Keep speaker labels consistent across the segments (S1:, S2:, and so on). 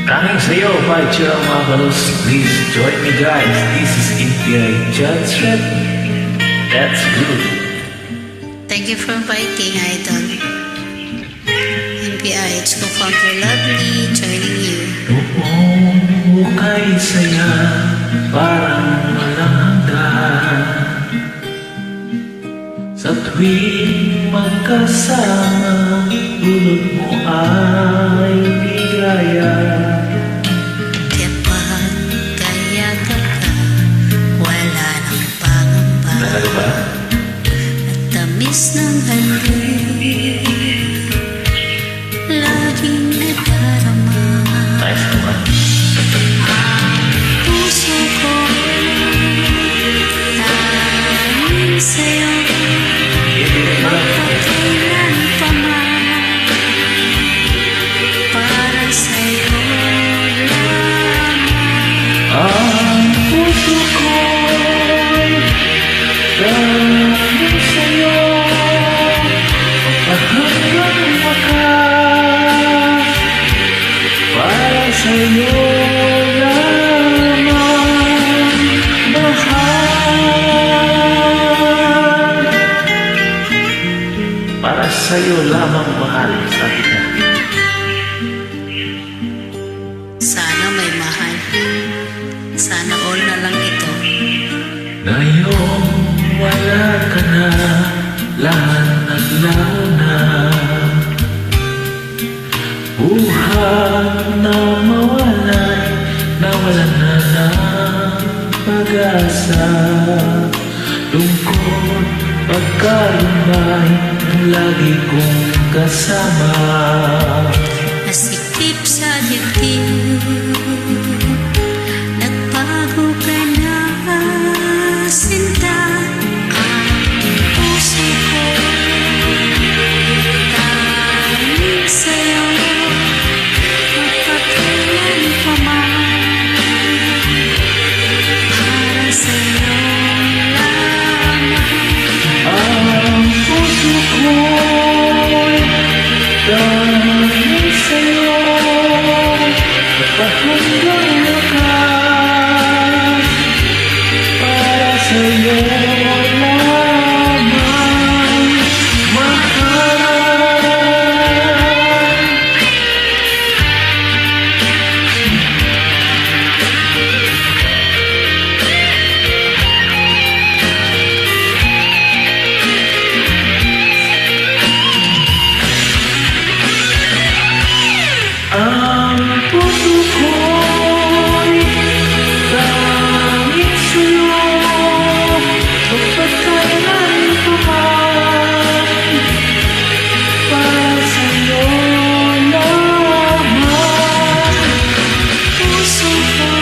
S1: Kami sa'yo, Pacho, mga kalos. Please join me, guys. This is NPI Judgment. That's good.
S2: Thank you for inviting, Idol. NPI, it's co-founder Lovely joining you.
S1: Oo, kay saya, parang walang hanggan. Sa tuwing magkasama, tulog mo ay ligaya.
S2: Kapag kayagan ka, wala nang pangamba.
S1: Talaga ba?
S2: At tamis ng halik, laging nadarama.
S1: Nice naman.
S2: Puso ko, tanging sa'yo. Kailan pa man, para sa'yo lamang.
S1: Ang puso ko'y dahil sa'yo, hanggang wakas, para sa'yo lamang mahal. Para sa'yo lamang mahal, sabi niya.
S2: Sana may mahal. Sana all na lang ito.
S1: Ngayon wala ka na, lahat naglaho na. Buhay na mawalay, nawalan na ng pag-asa. Lungkot, pagkalumbay, ang lagi kong kasama.
S2: Nasikip sa dibdib, nagbago ka na, sinta. Ang puso ko, tanging sa'yo. Magpakailan pa man, para sa'yo lamang.
S1: Ang puso ko'y dahil sa'yo, hanggang wakas, para sa'yo lamang mahal. Ang puso ko'y tanging sa'yo, magpagkailan pa man, para sa'yo lamang.
S2: Puso ko,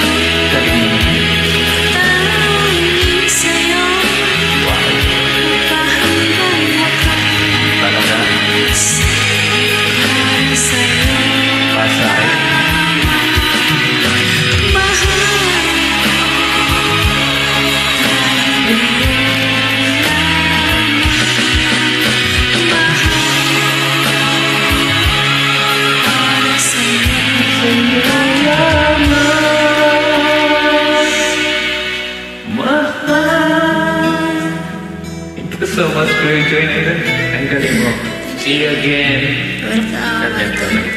S2: tanging sa'yo. Magpahanggang wakas,
S1: Talaga,
S2: para sa'yo
S1: pasa akin. Thank you so much for your joining. Ang galing mo. See you again.
S2: Welcome.